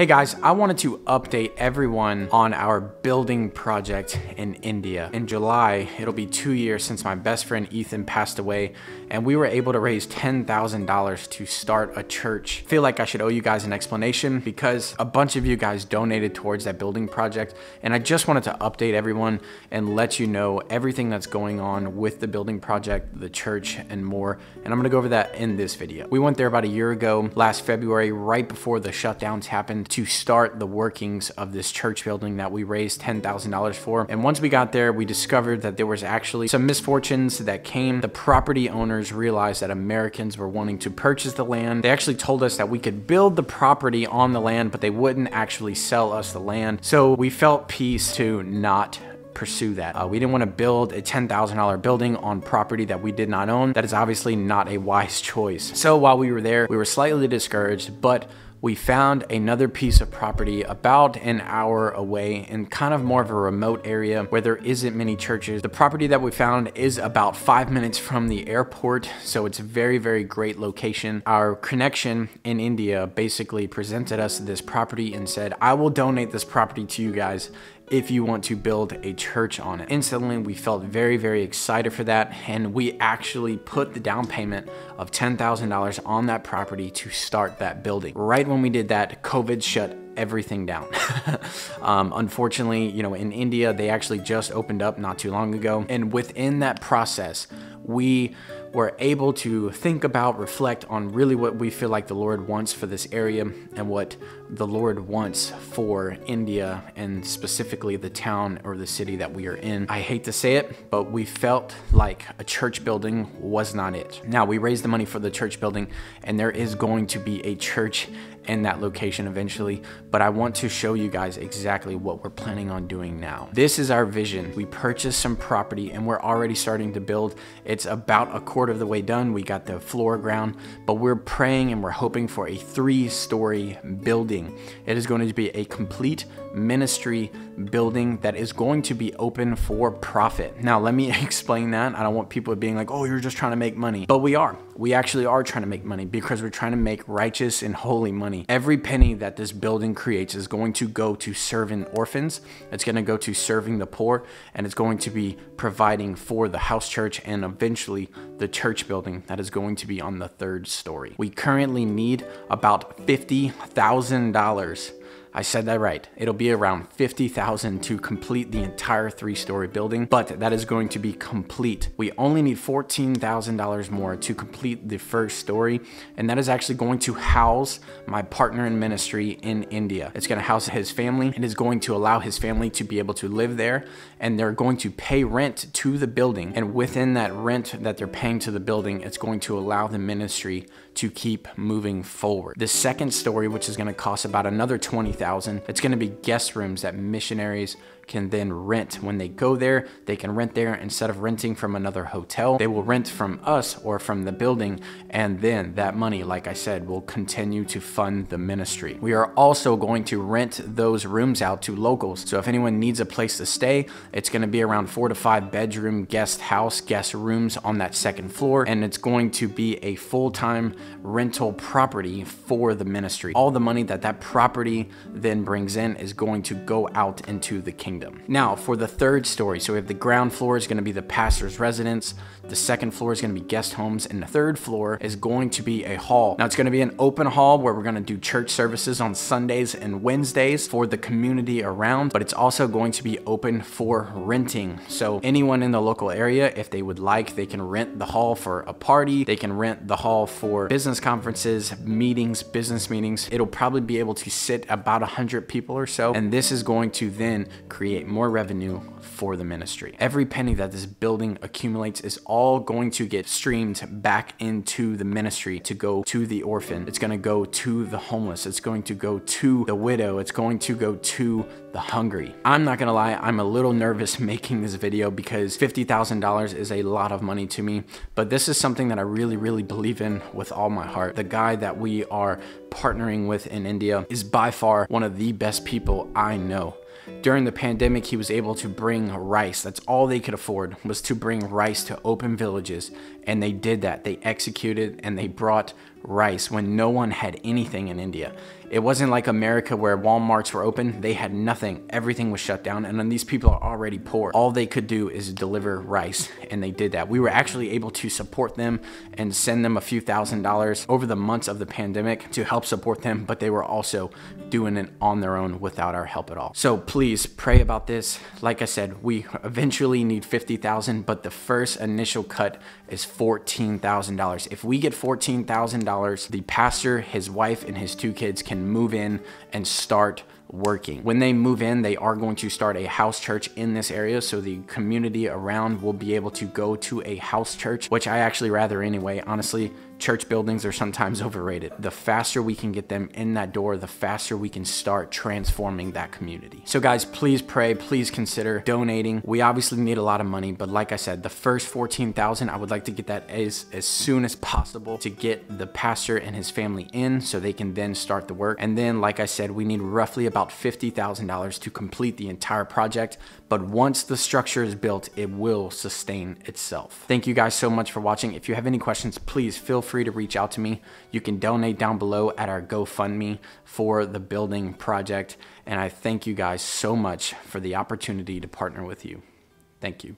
Hey guys, I wanted to update everyone on our building project in India. In July, it'll be 2 years since my best friend Ethan passed away, and we were able to raise $10,000 to start a church. I feel like I should owe you guys an explanation because a bunch of you guys donated towards that building project, and I just wanted to update everyone and let you know everything that's going on with the building project, the church, and more. And I'm gonna go over that in this video. We went there about a year ago, last February, right before the shutdowns happened, to start the workings of this church building that we raised $10,000 for. And once we got there, we discovered that there was actually some misfortunes that came. The property owners realized that Americans were wanting to purchase the land. They actually told us that we could build the property on the land, but they wouldn't actually sell us the land. So we felt peace to not pursue that. We didn't want to build a $10,000 building on property that we did not own. That is obviously not a wise choice. So while we were there, we were slightly discouraged, but we found another piece of property about an hour away in kind of more of a remote area where there isn't many churches. The property that we found is about 5 minutes from the airport, so it's a very, very great location. Our connection in India basically presented us this property and said, I will donate this property to you guys if you want to build a church on it. Instantly, we felt very, very excited for that, and we actually put the down payment of $10,000 on that property to start that building. Right when we did that, COVID shut everything down. Unfortunately, in India, they actually just opened up not too long ago, and within that process, we were able to think about, reflect on really what we feel like the Lord wants for this area and what the Lord wants for India and specifically the town or the city that we are in. I hate to say it, but we felt like a church building was not it. Now, we raised the money for the church building, and there is going to be a church in that location eventually, but I want to show you guys exactly what we're planning on doing now. This is our vision. We purchased some property and we're already starting to build. It's about a quarter of the way done. We got the floor ground, but we're praying and we're hoping for a 3-story building. It is going to be a complete ministry building that is going to be open for profit. Now, let me explain that. I don't want people being like, oh, you're just trying to make money. But we are. We actually are trying to make money because we're trying to make righteous and holy money. Every penny that this building creates is going to go to serving orphans. It's going to go to serving the poor, and it's going to be providing for the house church and eventually the church building that is going to be on the 3rd story. We currently need about $50,000. I said that right. It'll be around $50,000 to complete the entire 3-story building, but that is going to be complete. We only need $14,000 more to complete the 1st story, and that is actually going to house my partner in ministry in India. It's going to house his family. It is going to allow his family to be able to live there, and they're going to pay rent to the building. And within that rent that they're paying to the building, it's going to allow the ministry to keep moving forward. The 2nd story, which is going to cost about another $20,000, it's going to be guest rooms that missionaries can then rent. When they go there, they can rent there instead of renting from another hotel. They will rent from us or from the building, and then that money, like I said, will continue to fund the ministry. We are also going to rent those rooms out to locals. So if anyone needs a place to stay, it's going to be around 4 to 5 bedroom guest rooms on that 2nd floor, and it's going to be a full-time rental property for the ministry. All the money that property then brings in is going to go out into the kingdom. Now, for the 3rd story, so we have the ground floor is going to be the pastor's residence, the 2nd floor is going to be guest homes, and the 3rd floor is going to be a hall. Now, it's going to be an open hall where we're going to do church services on Sundays and Wednesdays for the community around, but it's also going to be open for renting. So anyone in the local area, if they would like, they can rent the hall for a party. They can rent the hall for business conferences, meetings, business meetings. It'll probably be able to sit about 100 people or so, and this is going to then create more revenue for the ministry. Every penny that this building accumulates is all going to get streamed back into the ministry to go to the orphan. It's going to go to the homeless. It's going to go to the widow. It's going to go to the hungry. I'm not going to lie, I'm a little nervous making this video because $50,000 is a lot of money to me, but this is something that I really, really believe in with all my heart. The guy that we are partnering with in India is by far one of the best people I know. During the pandemic, he was able to bring rice. That's all they could afford, was to bring rice to open villages. And they did that. They executed and they brought rice when no one had anything in India. It wasn't like America where Walmarts were open. They had nothing. Everything was shut down. And then these people are already poor. All they could do is deliver rice, and they did that. We were actually able to support them and send them a few $1,000s over the months of the pandemic to help support them, but they were also doing it on their own without our help at all. So please pray about this. Like I said, we eventually need 50,000, but the first initial cut is $14,000. If we get $14,000, the pastor, his wife, and his 2 kids can move in and start working. When they move in, they are going to start a house church in this area, so the community around will be able to go to a house church, which I actually rather anyway. Honestly, church buildings are sometimes overrated. The faster we can get them in that door, the faster we can start transforming that community. So guys, please pray, please consider donating. We obviously need a lot of money, but like I said, the first 14,000, I would like to get that as soon as possible to get the pastor and his family in so they can then start the work. And then, like I said, we need roughly about $50,000 to complete the entire project. But once the structure is built, it will sustain itself. Thank you guys so much for watching. If you have any questions, please feel free to reach out to me. You can donate down below at our GoFundMe for the building project. And I thank you guys so much for the opportunity to partner with you. Thank you.